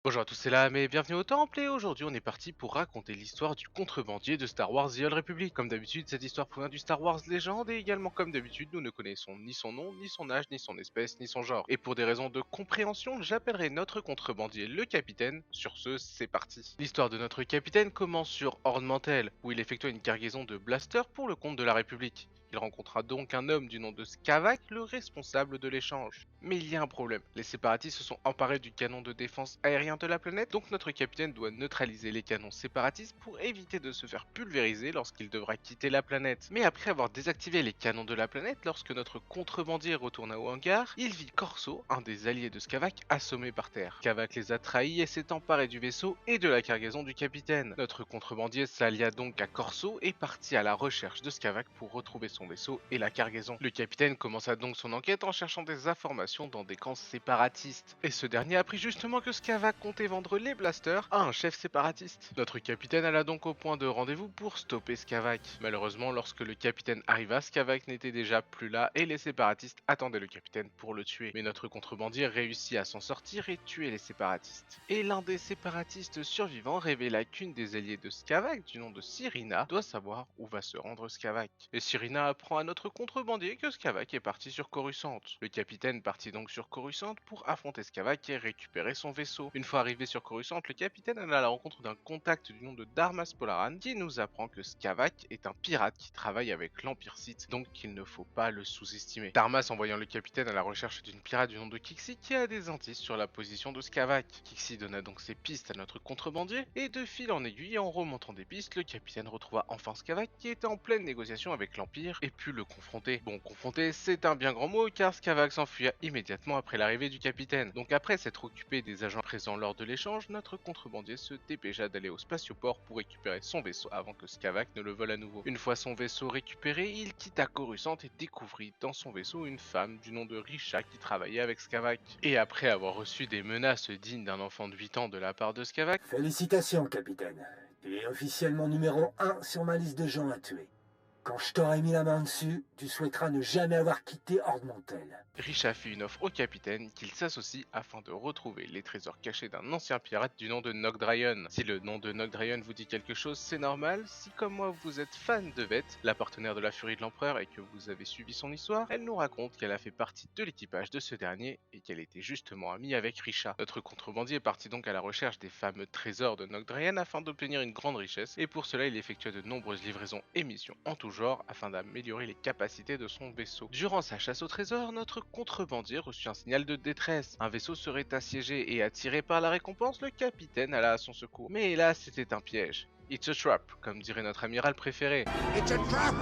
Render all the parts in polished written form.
Bonjour à tous, c'est là, mais bienvenue au Temple et aujourd'hui on est parti pour raconter l'histoire du contrebandier de Star Wars The Old Republic. Comme d'habitude, cette histoire provient du Star Wars Légende et également comme d'habitude, nous ne connaissons ni son nom, ni son âge, ni son espèce, ni son genre. Et pour des raisons de compréhension, j'appellerai notre contrebandier le capitaine. Sur ce, c'est parti. L'histoire de notre capitaine commence sur Horn-Mantell, où il effectua une cargaison de blasters pour le compte de la République. Il rencontra donc un homme du nom de Skavak, le responsable de l'échange. Mais il y a un problème. Les séparatistes se sont emparés du canon de défense aérien de la planète, donc notre capitaine doit neutraliser les canons séparatistes pour éviter de se faire pulvériser lorsqu'il devra quitter la planète. Mais après avoir désactivé les canons de la planète, lorsque notre contrebandier retourna au hangar, il vit Corso, un des alliés de Skavak, assommé par terre. Skavak les a trahis et s'est emparé du vaisseau et de la cargaison du capitaine. Notre contrebandier s'allia donc à Corso et partit à la recherche de Skavak pour retrouver son vaisseau et la cargaison. Le capitaine commença donc son enquête en cherchant des informations dans des camps séparatistes. Et ce dernier apprit justement que Skavak comptait vendre les blasters à un chef séparatiste. Notre capitaine alla donc au point de rendez-vous pour stopper Skavak. Malheureusement, lorsque le capitaine arriva, Skavak n'était déjà plus là et les séparatistes attendaient le capitaine pour le tuer. Mais notre contrebandier réussit à s'en sortir et tuer les séparatistes. Et l'un des séparatistes survivants révéla qu'une des alliées de Skavak, du nom de Cyrina, doit savoir où va se rendre Skavak. Et Cyrina apprend à notre contrebandier que Skavak est parti sur Coruscant. Le capitaine partit donc sur Coruscant pour affronter Skavak et récupérer son vaisseau. Une fois arrivé sur Coruscant, le capitaine alla à la rencontre d'un contact du nom de Darmas Polaran qui nous apprend que Skavak est un pirate qui travaille avec l'Empire Sith, donc qu'il ne faut pas le sous-estimer. Darmas envoyant le capitaine à la recherche d'une pirate du nom de Kixi qui a des indices sur la position de Skavak. Kixi donna donc ses pistes à notre contrebandier et de fil en aiguille, en remontant des pistes, le capitaine retrouva enfin Skavak qui était en pleine négociation avec l'Empire et put le confronter. Bon, confronter c'est un bien grand mot car Skavak s'enfuya immédiatement après l'arrivée du capitaine. Donc après s'être occupé des agents présents lors de l'échange, notre contrebandier se dépêcha d'aller au spatioport pour récupérer son vaisseau avant que Skavak ne le vole à nouveau. Une fois son vaisseau récupéré, il quitta Coruscant et découvrit dans son vaisseau une femme du nom de Risha qui travaillait avec Skavak. Et après avoir reçu des menaces dignes d'un enfant de 8 ans de la part de Skavak, Félicitations, capitaine. Tu es officiellement numéro un sur ma liste de gens à tuer. Quand je t'aurai mis la main dessus, tu souhaiteras ne jamais avoir quitté Horn-Mantell. Risha fit une offre au capitaine qu'il s'associe afin de retrouver les trésors cachés d'un ancien pirate du nom de Nogdrayon. Si le nom de Nogdrayon vous dit quelque chose, c'est normal. Si comme moi vous êtes fan de Veth, la partenaire de la furie de l'empereur et que vous avez suivi son histoire, elle nous raconte qu'elle a fait partie de l'équipage de ce dernier et qu'elle était justement amie avec Risha. Notre contrebandier partit donc à la recherche des fameux trésors de Nogdrayon afin d'obtenir une grande richesse et pour cela il effectua de nombreuses livraisons et missions en tout genre afin d'améliorer les capacités de son vaisseau. Durant sa chasse au trésor, notre contrebandier reçut un signal de détresse. Un vaisseau serait assiégé et attiré par la récompense, le capitaine alla à son secours. Mais hélas, c'était un piège. It's a trap, comme dirait notre amiral préféré. It's a trap!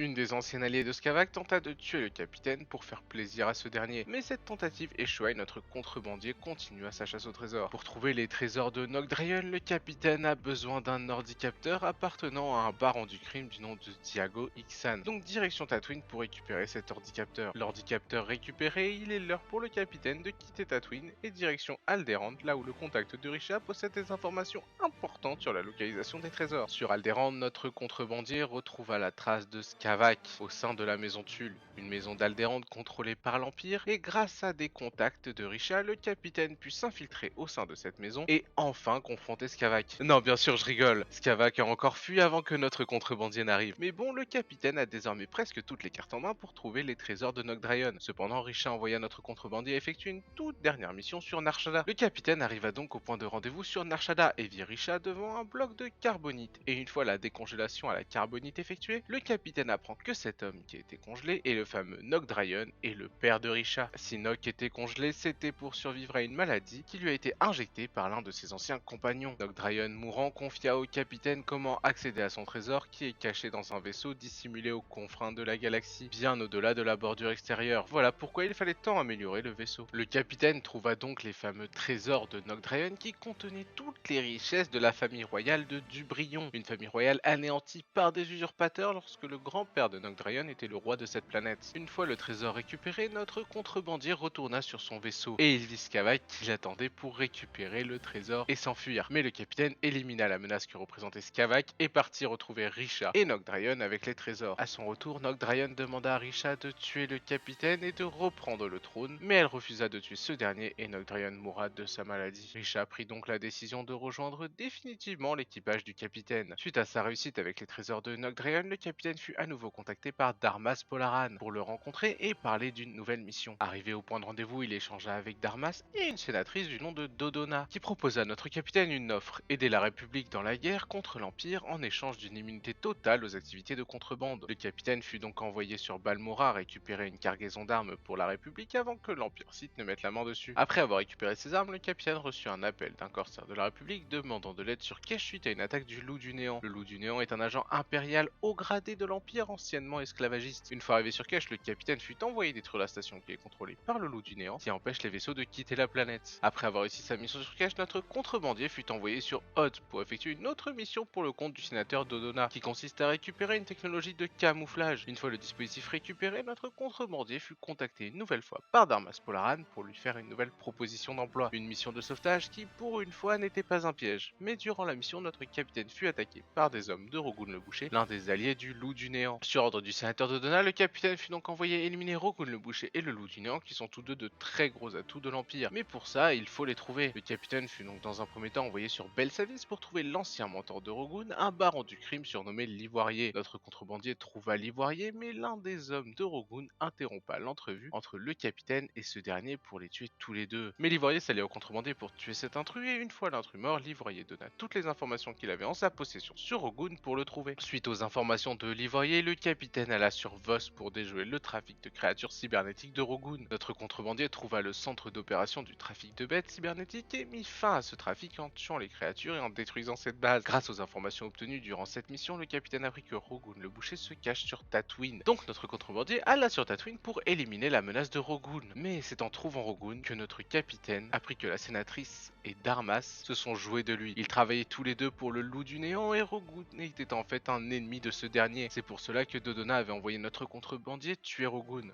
Une des anciennes alliées de Skavak tenta de tuer le capitaine pour faire plaisir à ce dernier, mais cette tentative échoua et notre contrebandier continua sa chasse au trésor. Pour trouver les trésors de Nogdrayon, le capitaine a besoin d'un ordicapteur appartenant à un baron du crime du nom de Diago Ixan. Donc direction Tatooine pour récupérer cet ordicapteur. L'ordicapteur récupéré, il est l'heure pour le capitaine de quitter Tatooine et direction Alderaan, là où le contact de Risha possède des informations importantes sur la localisation des trésors. Sur Alderaan, notre contrebandier retrouva la trace de Skavak au sein de la maison Tulle, une maison d'Alderaan contrôlée par l'Empire, et grâce à des contacts de Risha, le capitaine put s'infiltrer au sein de cette maison et enfin confronter Skavak. Non, bien sûr, je rigole. Skavak a encore fui avant que notre contrebandier n'arrive. Mais bon, le capitaine a désormais presque toutes les cartes en main pour trouver les trésors de Nogdrayon. Cependant, Risha envoya notre contrebandier effectuer une toute dernière mission sur Nar Shaddaa. Le capitaine arriva donc au point de rendez-vous sur Nar Shaddaa et vit Risha devant un bloc de carbonite. Et une fois la décongélation à la carbonite effectuée, le capitaine apprend que cet homme qui a été congelé est le fameux Nogdrayon et le père de Risha. Si Nog était congelé, c'était pour survivre à une maladie qui lui a été injectée par l'un de ses anciens compagnons. Nogdrayon mourant confia au capitaine comment accéder à son trésor qui est caché dans un vaisseau dissimulé aux confins de la galaxie, bien au-delà de la bordure extérieure. Voilà pourquoi il fallait tant améliorer le vaisseau. Le capitaine trouva donc les fameux trésors de Nogdrayon qui contenaient toutes les richesses de la famille royale de du Brion, une famille royale anéantie par des usurpateurs lorsque le grand-père de Nogdrayon était le roi de cette planète. Une fois le trésor récupéré, notre contrebandier retourna sur son vaisseau et il vit Skavak qui l'attendait pour récupérer le trésor et s'enfuir. Mais le capitaine élimina la menace que représentait Skavak et partit retrouver Risha et Nogdrayon avec les trésors. À son retour, Nogdrayon demanda à Risha de tuer le capitaine et de reprendre le trône, mais elle refusa de tuer ce dernier et Nogdrayon mourra de sa maladie. Risha prit donc la décision de rejoindre définitivement l'équipage du capitaine. Suite à sa réussite avec les trésors de Nogdrayon, le capitaine fut à nouveau contacté par Darmas Polaran pour le rencontrer et parler d'une nouvelle mission. Arrivé au point de rendez-vous, il échangea avec Darmas et une sénatrice du nom de Dodona, qui proposa à notre capitaine une offre, aider la République dans la guerre contre l'Empire en échange d'une immunité totale aux activités de contrebande. Le capitaine fut donc envoyé sur Balmora récupérer une cargaison d'armes pour la République avant que l'Empire Sith ne mette la main dessus. Après avoir récupéré ses armes, le capitaine reçut un appel d'un corsaire de la République demandant de l'aide sur Kesh suite à une attaque du Loup du Néant. Le Loup du Néant est un agent impérial haut gradé de l'Empire anciennement esclavagiste. Une fois arrivé sur Kesh, le capitaine fut envoyé détruire la station qui est contrôlée par le Loup du Néant qui empêche les vaisseaux de quitter la planète. Après avoir réussi sa mission sur Kesh, notre contrebandier fut envoyé sur Hoth pour effectuer une autre mission pour le compte du sénateur Dodona qui consiste à récupérer une technologie de camouflage. Une fois le dispositif récupéré, notre contrebandier fut contacté une nouvelle fois par Darmas Polaran pour lui faire une nouvelle proposition d'emploi. Une mission de sauvetage qui, pour une fois, n'était pas un piège. Mais durant la mission, notre capitaine fut attaqué par des hommes de Rogun le Boucher, l'un des alliés du Loup du Néant. Sur ordre du sénateur Dodona, le capitaine fut donc envoyé éliminer Rogun le Boucher et le Loup du Néant qui sont tous deux de très gros atouts de l'Empire. Mais pour ça, il faut les trouver. Le capitaine fut donc dans un premier temps envoyé sur Belsavis pour trouver l'ancien mentor de Rogun, un baron du crime surnommé l'Ivoirier. Notre contrebandier trouva l'Ivoirier, mais l'un des hommes de Rogun interrompa l'entrevue entre le capitaine et ce dernier pour les tuer tous les deux. Mais l'Ivoirier s'allia au contrebandier pour tuer cet intrus et une fois l'intrus mort, l'Ivoirier donna toutes les informations qu'il avait en sa possession sur Rogun pour le trouver. Suite aux informations de l'Ivoirier, le capitaine alla sur Voss pour déjouer le trafic de créatures cybernétiques de Rogun. Notre contrebandier trouva le centre d'opération du trafic de bêtes cybernétiques et mit fin à ce trafic en tuant les créatures et en détruisant cette base. Grâce aux informations obtenues durant cette mission, le capitaine apprit que Rogun le Boucher se cache sur Tatooine. Donc notre contrebandier alla sur Tatooine pour éliminer la menace de Rogun. Mais c'est en trouvant Rogun que notre capitaine apprit que la sénatrice et Darmas se sont joués de lui. Ils travaillaient tous les deux pour le Loup du Néant et Rogun était en fait un ennemi de ce dernier. C'est pour cela que Dodona avait envoyé notre contrebandier tuer Rogun.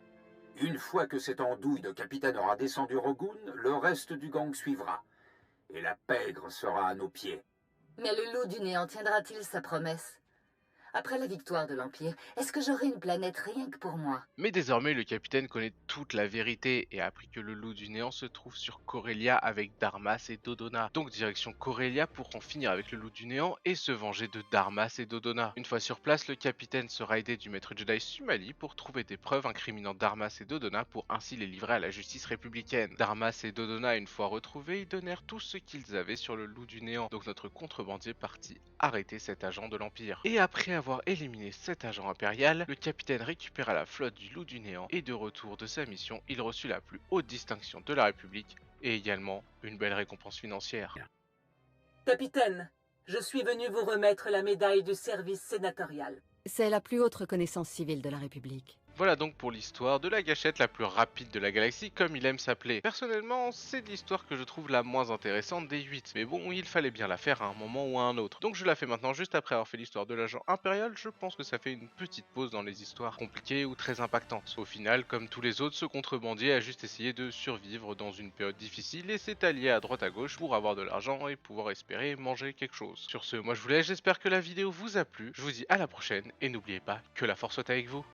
Une fois que cette andouille de capitaine aura descendu Rogun, le reste du gang suivra. Et la pègre sera à nos pieds. Mais le Loup du Néant tiendra-t-il sa promesse? Après la victoire de l'Empire, est-ce que j'aurai une planète rien que pour moi? Mais désormais, le capitaine connaît toute la vérité et a appris que le Loup du Néant se trouve sur Corellia avec Darmas et Dodona. Donc direction Corellia pour en finir avec le Loup du Néant et se venger de Darmas et Dodona. Une fois sur place, le capitaine sera aidé du maître Jedi Sumali pour trouver des preuves incriminant Darmas et Dodona pour ainsi les livrer à la justice républicaine. Darmas et Dodona, une fois retrouvés, ils donnèrent tout ce qu'ils avaient sur le Loup du Néant. Donc notre contrebandier partit arrêter cet agent de l'Empire. Et après avoir éliminé cet agent impérial, le capitaine récupéra la flotte du Loup du Néant et de retour de sa mission, il reçut la plus haute distinction de la République et également une belle récompense financière. Capitaine, je suis venu vous remettre la médaille du service sénatorial. C'est la plus haute reconnaissance civile de la République. Voilà donc pour l'histoire de la gâchette la plus rapide de la galaxie, comme il aime s'appeler. Personnellement, c'est l'histoire que je trouve la moins intéressante des 8, mais bon, il fallait bien la faire à un moment ou à un autre. Donc je la fais maintenant juste après avoir fait l'histoire de l'agent impérial, je pense que ça fait une petite pause dans les histoires compliquées ou très impactantes. Au final, comme tous les autres, ce contrebandier a juste essayé de survivre dans une période difficile et s'est allié à droite à gauche pour avoir de l'argent et pouvoir espérer manger quelque chose. Sur ce, moi je vous laisse, j'espère que la vidéo vous a plu, je vous dis à la prochaine et n'oubliez pas que la force soit avec vous.